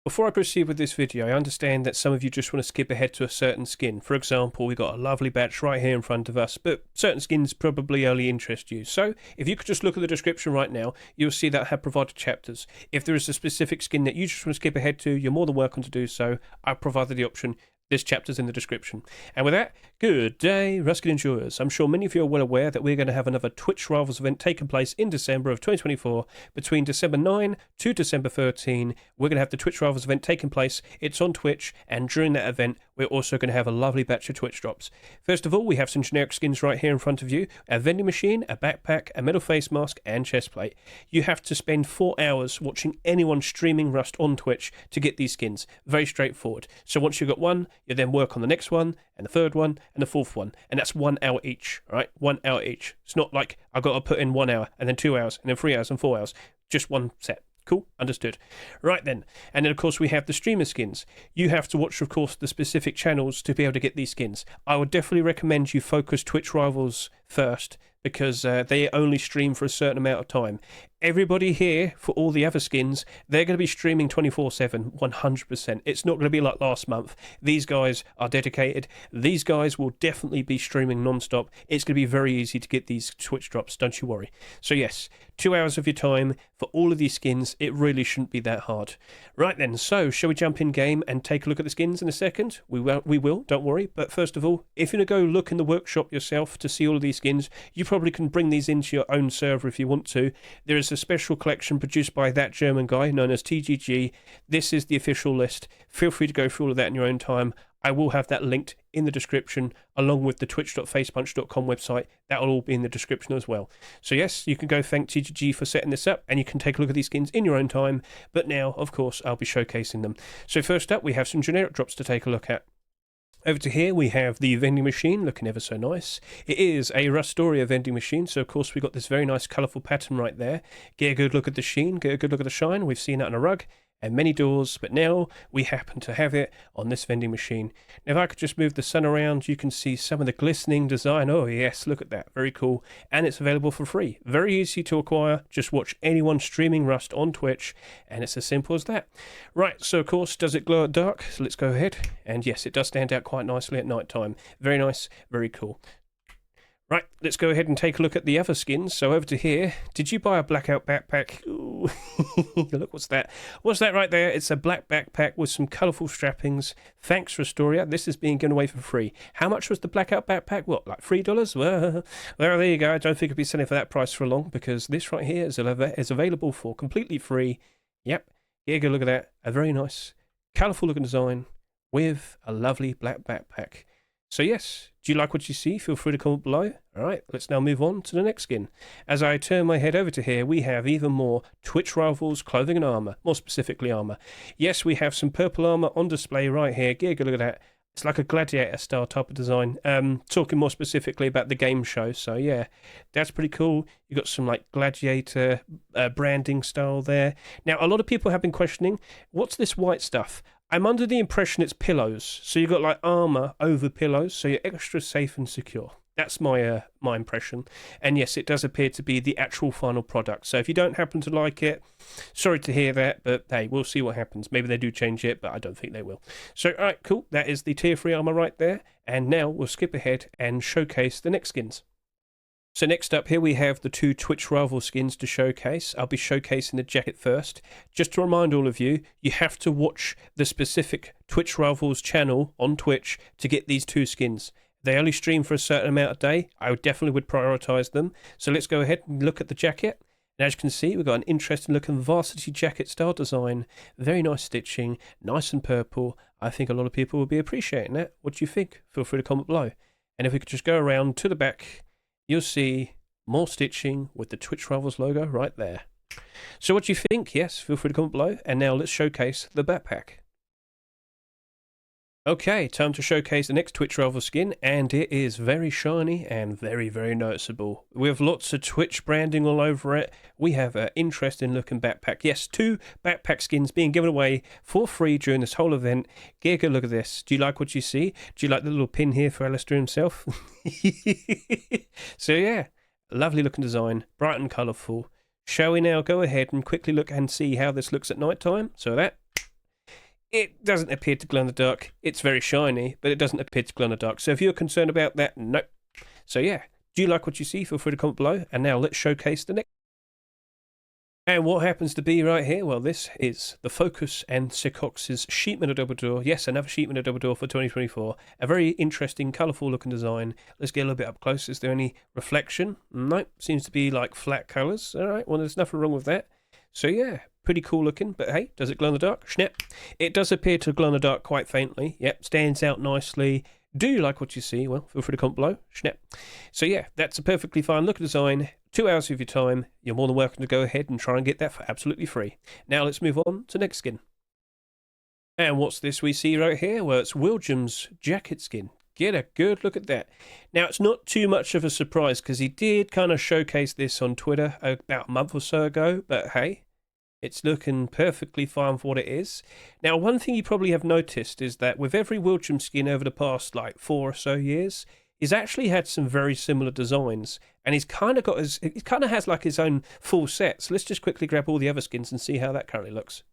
Before I proceed with this video, I understand that some of you just want to skip ahead to a certain skin. For example, we've got a lovely batch right here in front of us, but certain skins probably only interest you. So, if you could just look at the description right now, you'll see that I have provided chapters. If there is a specific skin that you just want to skip ahead to, you're more than welcome to do so. I've provided the option. This chapter's in the description. And with that, good day, Ruskin enjoyers. I'm sure many of you are well aware that we're going to have another Twitch Rivals event taking place in December of 2024. Between December 9 to December 13, we're going to have the Twitch Rivals event taking place. It's on Twitch, and during that event, we're also going to have a lovely batch of Twitch drops. First of all, we have some generic skins right here in front of you. A vending machine, a backpack, a metal face mask, and chest plate. You have to spend 4 hours watching anyone streaming Rust on Twitch to get these skins. Very straightforward. So once you've got one, you then work on the next one, and the third one, and the fourth one. And that's 1 hour each, right? 1 hour each. It's not like I've got to put in 1 hour, and then 2 hours, and then 3 hours, and 4 hours. Just one set. Cool, understood. Right then, and then of course we have the streamer skins. You have to watch, of course, the specific channels to be able to get these skins. I would definitely recommend you focus Twitch Rivals first, because they only stream for a certain amount of time. Everybody here, for all the other skins, they're going to be streaming 24/7, 100%. It's not going to be like last month. These guys are dedicated. These guys will definitely be streaming non-stop. It's going to be very easy to get these Twitch drops, don't you worry. So yes, 2 hours of your time for all of these skins. It really shouldn't be that hard. Right then, so shall we jump in game and take a look at the skins in a second? We will, don't worry. But first of all, if you're going to go look in the workshop yourself to see all of these skins, you probably can bring these into your own server if you want to. There is a special collection produced by that German guy known as TGG. This is the official list. Feel free to go through all of that in your own time. I will have that linked in the description along with the twitch.facepunch.com website. That will all be in the description as well. So yes, you can go thank TGG for setting this up, and you can take a look at these skins in your own time. But now, of course, I'll be showcasing them. So first up, we have some generic drops to take a look at. Over to here, we have the vending machine, looking ever so nice. It is a Rustoria vending machine, so of course we've got this very nice colourful pattern right there. Get a good look at the sheen, get a good look at the shine. We've seen that on a rug and many doors, but now we happen to have it on this vending machine. Now if I could just move the sun around, you can see some of the glistening design. Oh yes, look at that, very cool. And it's available for free. Very easy to acquire, just watch anyone streaming Rust on Twitch, and it's as simple as that. Right, so of course, does it glow at dark? So let's go ahead, and yes, it does stand out quite nicely at night time. Very nice, very cool. Right, let's go ahead and take a look at the other skins. So over to here, did you buy a blackout backpack? Ooh, look, what's that? What's that right there? It's a black backpack with some colourful strappings. Thanks, Rustoria. This is being given away for free. How much was the blackout backpack? What, like $3? Well, there you go. I don't think it'll be selling for that price for long, because this right here is available for completely free. Yep, yeah, go look at that. A very nice, colourful looking design with a lovely black backpack. So yes, do you like what you see? Feel free to comment below. Alright, let's now move on to the next skin. As I turn my head over to here, we have even more Twitch Rivals clothing and armour, more specifically armour. Yes, we have some purple armour on display right here. Get a good look at that. It's like a gladiator style type of design. Talking more specifically about the game show, so yeah, that's pretty cool. You've got some like gladiator branding style there. Now, a lot of people have been questioning, what's this white stuff? I'm under the impression it's pillows. So you've got like armour over pillows, so you're extra safe and secure. That's my impression. And yes, it does appear to be the actual final product. So if you don't happen to like it, sorry to hear that, but hey, we'll see what happens. Maybe they do change it, but I don't think they will. So, alright, cool. That is the tier 3 armour right there. And now we'll skip ahead and showcase the next skins. So next up here we have the 2 Twitch Rival skins to showcase. I'll be showcasing the jacket first. Just to remind all of you, you have to watch the specific Twitch Rivals channel on Twitch to get these 2 skins. They only stream for a certain amount of day. I definitely would prioritise them. So let's go ahead and look at the jacket. And as you can see, we've got an interesting looking varsity jacket style design. Very nice stitching, nice and purple. I think a lot of people will be appreciating that. What do you think? Feel free to comment below. And if we could just go around to the back, you'll see more stitching with the Twitch Rivals logo right there. So what do you think? Yes, feel free to comment below. And now let's showcase the backpack. Okay, time to showcase the next Twitch Rivals skin, and it is very shiny and very, very noticeable. We have lots of Twitch branding all over it. We have an interesting looking backpack. Yes, 2 backpack skins being given away for free during this whole event. Get a good look at this. Do you like what you see? Do you like the little pin here for Alistair himself? So yeah, lovely looking design, bright and colourful. Shall we now go ahead and quickly look and see how this looks at night time? So that it doesn't appear to glow in the dark. It's very shiny, but it doesn't appear to glow in the dark. So if you're concerned about that, no. So yeah, do you like what you see? Feel free to comment below. And now let's showcase the next. And what happens to be right here? Well, this is the Focus and Sikox's Sheet Metal Double Door. Yes, another Sheet Metal Double Door for 2024. A very interesting, colourful looking design. Let's get a little bit up close. Is there any reflection? Nope, seems to be like flat colours. All right, well, there's nothing wrong with that. So yeah, pretty cool looking, but hey, does it glow in the dark? Snap. It does appear to glow in the dark quite faintly. Yep, stands out nicely. Do you like what you see? Well, feel free to comment below. Snap. So yeah, that's a perfectly fine look design. 2 hours of your time. You're more than welcome to go ahead and try and get that for absolutely free. Now let's move on to next skin. And what's this we see right here? Well, it's WILLJUM's jacket skin. Get a good look at that. Now, it's not too much of a surprise because he did kind of showcase this on Twitter about a month or so ago, but hey, it's looking perfectly fine for what it is. Now, one thing you probably have noticed is that with every WILLJUM skin over the past like 4 or so years, he's actually had some very similar designs, and he's kind of got he kind of has like his own full set. So let's just quickly grab all the other skins and see how that currently looks.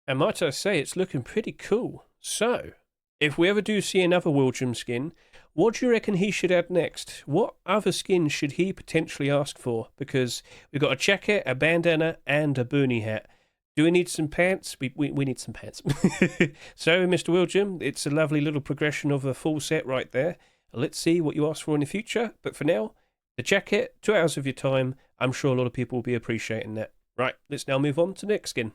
And might I say, it's looking pretty cool. So, if we ever do see another WILLJUM skin, what do you reckon he should add next? What other skins should he potentially ask for? Because we've got a jacket, a bandana, and a boonie hat. Do we need some pants? We need some pants. So, Mr. WILLJUM, it's a lovely little progression of a full set right there. Let's see what you ask for in the future. But for now, the jacket, 2 hours of your time. I'm sure a lot of people will be appreciating that. Right, let's now move on to the next skin.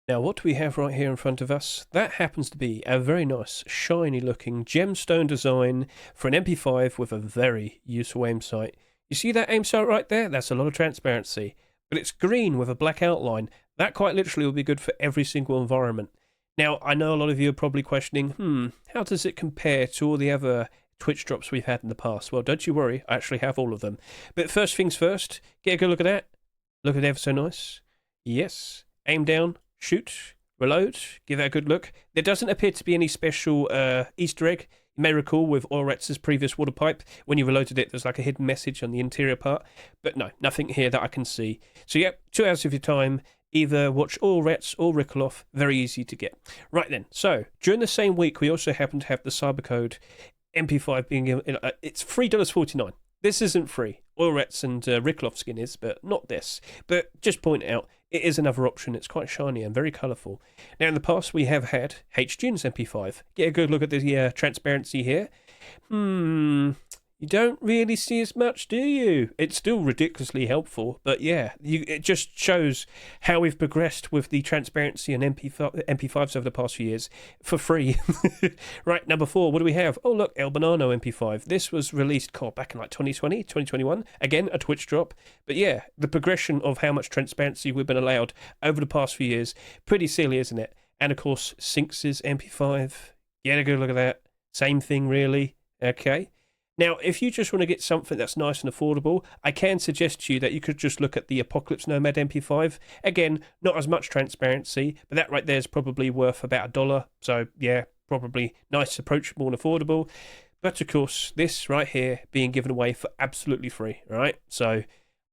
Now, what do we have right here in front of us? That happens to be a very nice, shiny-looking gemstone design for an MP5 with a very useful aim sight. You see that aim sight right there? That's a lot of transparency. But it's green with a black outline. That quite literally will be good for every single environment. Now, I know a lot of you are probably questioning, how does it compare to all the other Twitch drops we've had in the past? Well, don't you worry, I actually have all of them. But first things first, get a good look at that. Look at ever so nice. Yes, aim down. Shoot, reload, give that a good look. There doesn't appear to be any special Easter egg. You may recall with OILRATS' previous water pipe, when you reloaded it, there's like a hidden message on the interior part. But no, nothing here that I can see. So yep, 2 hours of your time. Either watch OILRATS or RIQQELOFF. Very easy to get. Right then, so during the same week, we also happen to have the cybercode MP5 being given. It's $3.49. This isn't free. OILRATS and RIQQELOFF skin is, but not this. But just point out, it is another option. It's quite shiny and very colourful. Now, in the past, we have had HJUNE's MP5. Get a good look at the transparency here. You don't really see as much, do you? It's still ridiculously helpful, but yeah, it just shows how we've progressed with the transparency and MP5s over the past few years for free. Right, number 4, what do we have? Oh, look, El Banano MP5. This was released back in like 2020, 2021. Again, a Twitch drop. But yeah, the progression of how much transparency we've been allowed over the past few years, pretty silly, isn't it? And of course, SINKSR's MP5. Get a good look at that. Same thing, really. Okay. Now, if you just want to get something that's nice and affordable, I can suggest to you that you could just look at the Apocalypse Nomad MP5. Again, not as much transparency, but that right there is probably worth about $1. So, yeah, probably nice, approachable, and affordable. But, of course, this right here being given away for absolutely free, right? So,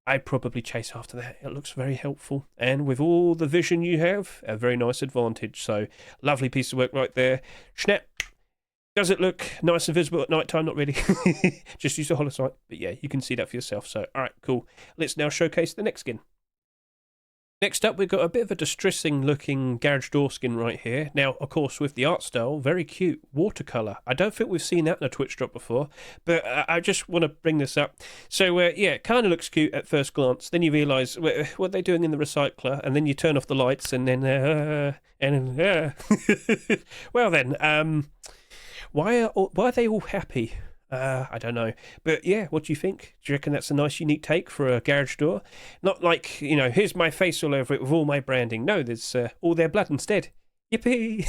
I'd probably chase after that. It looks very helpful. And with all the vision you have, a very nice advantage. So, lovely piece of work right there. Snap. Does it look nice and visible at night time? Not really. Just use the holosight. But yeah, you can see that for yourself. So, all right, cool. Let's now showcase the next skin. Next up, we've got a bit of a distressing looking garage door skin right here. Now, of course, with the art style, very cute watercolour. I don't think we've seen that in a Twitch drop before, but I just want to bring this up. So, yeah, it kind of looks cute at first glance. Then you realise what they're doing in the recycler, and then you turn off the lights, and then, well then, why are they all happy? I don't know. But yeah, what do you think? Do you reckon that's a nice, unique take for a garage door? Not like, here's my face all over it with all my branding. No, there's all their blood instead. Yippee!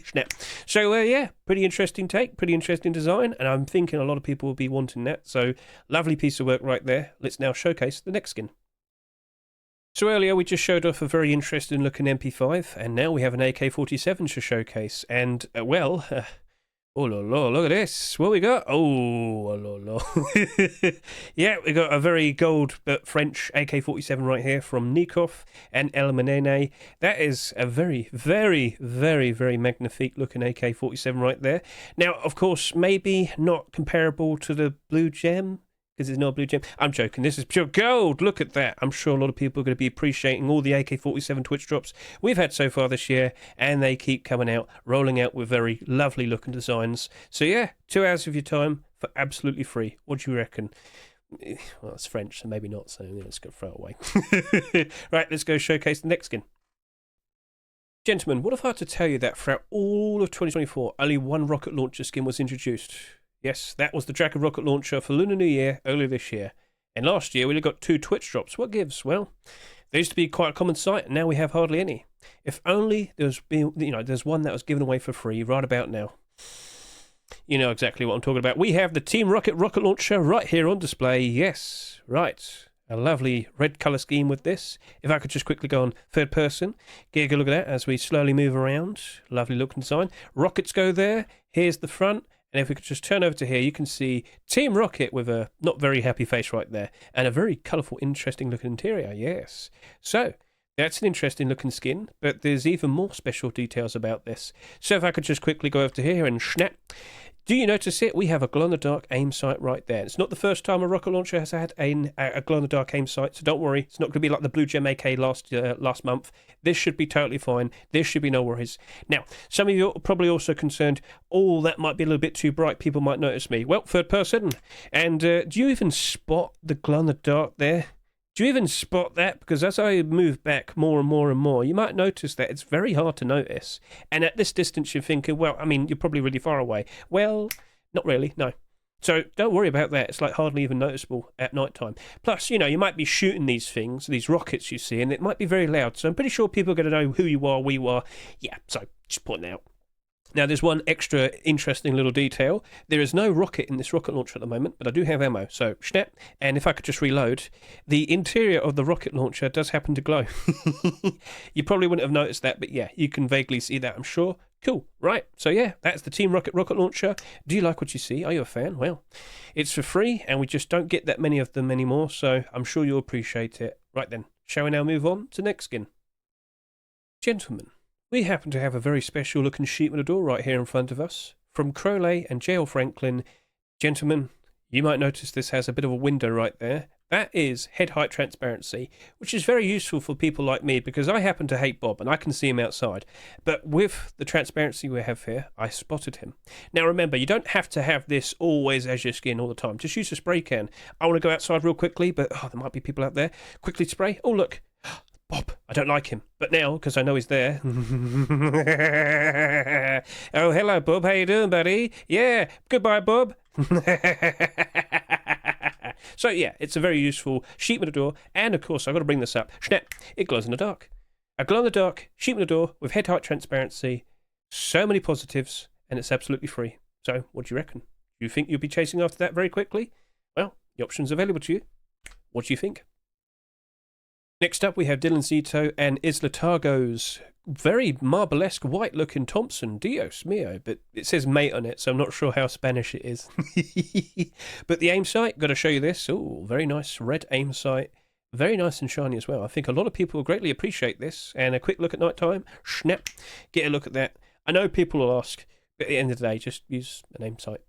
Snap. So, yeah, pretty interesting take, pretty interesting design, and I'm thinking a lot of people will be wanting that. So, lovely piece of work right there. Let's now showcase the next skin. So earlier we just showed off a very interesting looking MP5, and now we have an AK-47 to showcase. And, Oh, la, la, look at this. What we got? Oh, la, la. Yeah, we got a very gold but French AK-47 right here from NIKOF and ELAMENE. That is a very, very, very, very magnifique looking AK-47 right there. Now, of course, maybe not comparable to the WILLJUM, because it's not a blue gem. I'm joking. This is pure gold. Look at that. I'm sure a lot of people are going to be appreciating all the AK-47 Twitch drops we've had so far this year, and they keep coming out, rolling out with very lovely looking designs. So yeah, 2 hours of your time for absolutely free. What do you reckon? Well, it's French, so maybe not, so let's go throw it away. Right, let's go showcase the next skin. Gentlemen, what if I had to tell you that throughout all of 2024, only one rocket launcher skin was introduced? Yes, that was the Dragon rocket launcher for Lunar New Year earlier this year. And last year we only got 2 Twitch drops. What gives? Well, there used to be quite a common sight, and now we have hardly any. If only there's one that was given away for free right about now. You know exactly what I'm talking about. We have the Team Rocket rocket launcher right here on display. Yes, right. A lovely red colour scheme with this. If I could just quickly go on third person, get a good look at that as we slowly move around. Lovely looking design. Rockets go there. Here's the front. And if we could just turn over to here, you can see Team Rocket with a not very happy face right there. And a very colourful, interesting looking interior, yes. So, that's an interesting looking skin, but there's even more special details about this. So if I could just quickly go over to here and snap. Do you notice it? We have a glow-in-the-dark aim sight right there. It's not the first time a rocket launcher has had a glow-in-the-dark aim sight, so don't worry. It's not going to be like the WILLJUM AK last month. This should be totally fine. There should be no worries. Now, some of you are probably also concerned, oh, that might be a little bit too bright. People might notice me. Well, third person. And do you even spot the glow-in-the-dark there? Do you even spot that? Because as I move back more and more and more, you might notice that it's very hard to notice. And at this distance, you're thinking, well, I mean, you're probably really far away. Well, not really, no. So don't worry about that. It's like hardly even noticeable at night time. Plus, you know, you might be shooting these things, these rockets you see, and it might be very loud. So I'm pretty sure people are going to know who you are, we are. Yeah, so just pointing out. Now, there's one extra interesting little detail. There is no rocket in this rocket launcher at the moment, but I do have ammo. So, snap. And if I could just reload, the interior of the rocket launcher does happen to glow. You probably wouldn't have noticed that, but yeah, you can vaguely see that, I'm sure. Cool. Right. So, yeah, that's the Team Rocket rocket launcher. Do you like what you see? Are you a fan? Well, it's for free, and we just don't get that many of them anymore, so I'm sure you'll appreciate it. Right then, shall we now move on to the next skin? Gentlemen, we happen to have a very special looking sheet metal door right here in front of us from KROLAY and JLFRANKLIN. Gentlemen, you might notice this has a bit of a window right there. That is head height transparency, which is very useful for people like me because I happen to hate Bob and I can see him outside. But with the transparency we have here, I spotted him. Now remember, you don't have to have this always as your skin all the time. Just use a spray can. I want to go outside real quickly, but there might be people out there. Quickly spray. Oh, look. Bob, I don't like him. But now, because I know he's there. Oh, hello, Bob. How you doing, buddy? Yeah, goodbye, Bob. So, yeah, it's a very useful sheet metal door. And, of course, I've got to bring this up. Snap, it glows in the dark. A glow-in-the-dark sheet metal door with head height transparency. So many positives, and it's absolutely free. So, what do you reckon? Do you think you'll be chasing after that very quickly? Well, the option's available to you. What do you think? Next up, we have DILANZITO and ITSLAUTAARGOO's very marble-esque white-looking Thompson. Dios mio, but it says mate on it, so I'm not sure how Spanish it is. But the aim sight, got to show you this. Oh, very nice red aim sight. Very nice and shiny as well. I think a lot of people will greatly appreciate this. And a quick look at night time. Snap. Get a look at that. I know people will ask, but at the end of the day, just use an aim sight.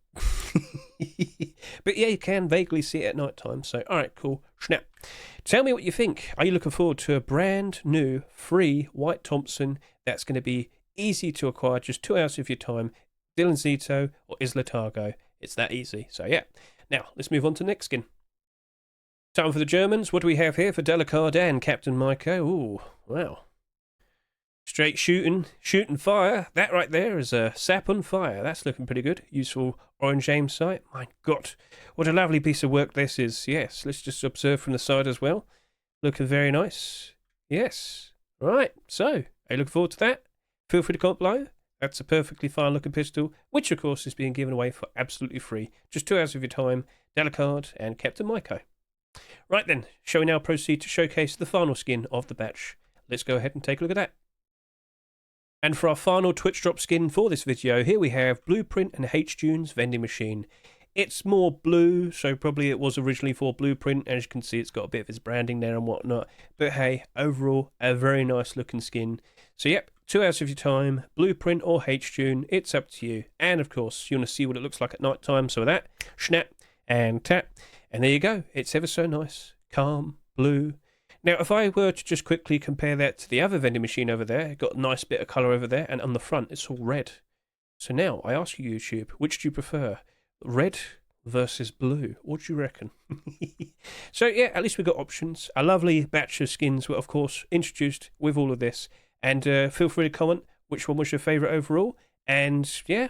But yeah, you can vaguely see it at night time. So, all right, cool. Snap. Tell me what you think. Are you looking forward to a brand new free white Thompson that's going to be easy to acquire, just 2 hours of your time? DILANZITO or ITSLAUTAARGOO. It's that easy. So yeah. Now let's move on to the next skin. Time for the Germans. What do we have here for DHALUCARD and CAPTAINMYKO? Ooh, wow. Straight shooting fire. That right there is a sap on fire. That's looking pretty good. Useful orange aim sight. My God, what a lovely piece of work this is. Yes, let's just observe from the side as well. Looking very nice. Yes. Right, so, are you looking forward to that? Feel free to comment below. That's a perfectly fine looking pistol, which of course is being given away for absolutely free. Just 2 hours of your time. DHALUCARD and CAPTAINMYKO. Right then, shall we now proceed to showcase the final skin of the batch? Let's go ahead and take a look at that. And for our final Twitch drop skin for this video, here we have Blueprint and HJUNE's vending machine. It's more blue, so probably it was originally for Blueprint. As you can see, it's got a bit of his branding there and whatnot. But hey, overall, a very nice looking skin. So yep, 2 hours of your time, Blueprint or HJUNE, it's up to you. And of course, you want to see what it looks like at night time. So with that, snap and tap. And there you go. It's ever so nice, calm, blue. Now, if I were to just quickly compare that to the other vending machine over there, got a nice bit of colour over there, and on the front, it's all red. So now, I ask you, YouTube, which do you prefer? Red versus blue? What do you reckon? So, yeah, at least we've got options. A lovely batch of skins were, of course, introduced with all of this. And feel free to comment which one was your favourite overall. And, yeah,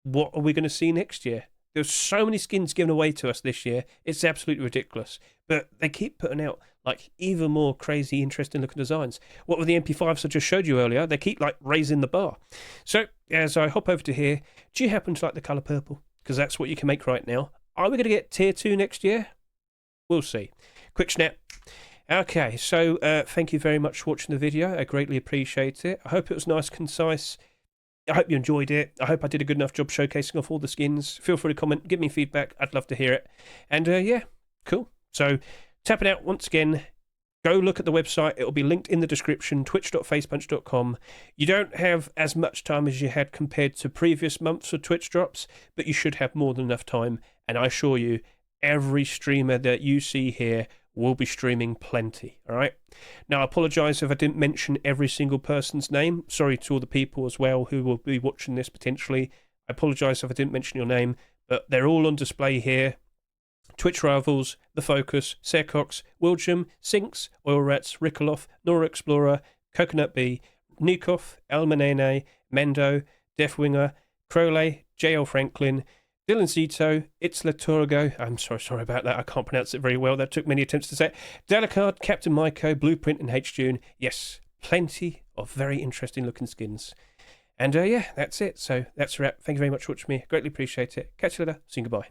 what are we going to see next year? There's so many skins given away to us this year. It's absolutely ridiculous. But they keep putting out, like, even more crazy, interesting looking designs. What with the MP5s I just showed you earlier, they keep, like, raising the bar. So, as I hop over to here, do you happen to like the colour purple? Because that's what you can make right now. Are we going to get tier 2 next year? We'll see. Quick snap. Okay, so thank you very much for watching the video. I greatly appreciate it. I hope it was nice, concise. I hope you enjoyed it. I hope I did a good enough job showcasing off all the skins. Feel free to comment, give me feedback. I'd love to hear it. And yeah, cool. So tap it out once again. Go look at the website. It'll be linked in the description, twitch.facepunch.com. You don't have as much time as you had compared to previous months of Twitch drops, but you should have more than enough time. And I assure you, every streamer that you see here will be streaming plenty, all right? Now, I apologise if I didn't mention every single person's name. Sorry to all the people as well who will be watching this potentially. I apologise if I didn't mention your name, but they're all on display here. Twitch Rivals, The Focus, Sercox, WILLJUM, SINKSR, OILRATS, RIQQELOFF, NORAEXPLORER, COCONUTB, NIKOF, ELAMENE, MENDO, DEATHWINGUA, KROLAY, JLFRANKLIN, DILANZITO, ITSLAUTAARGOO, I'm sorry about that, I can't pronounce it very well, that took many attempts to say it, DHALUCARD, CAPTAINMYKO, Blueprint and HJUNE. Yes, plenty of very interesting looking skins. And yeah, that's it, so that's a wrap. Thank you very much for watching me, greatly appreciate it. Catch you later, see you, goodbye.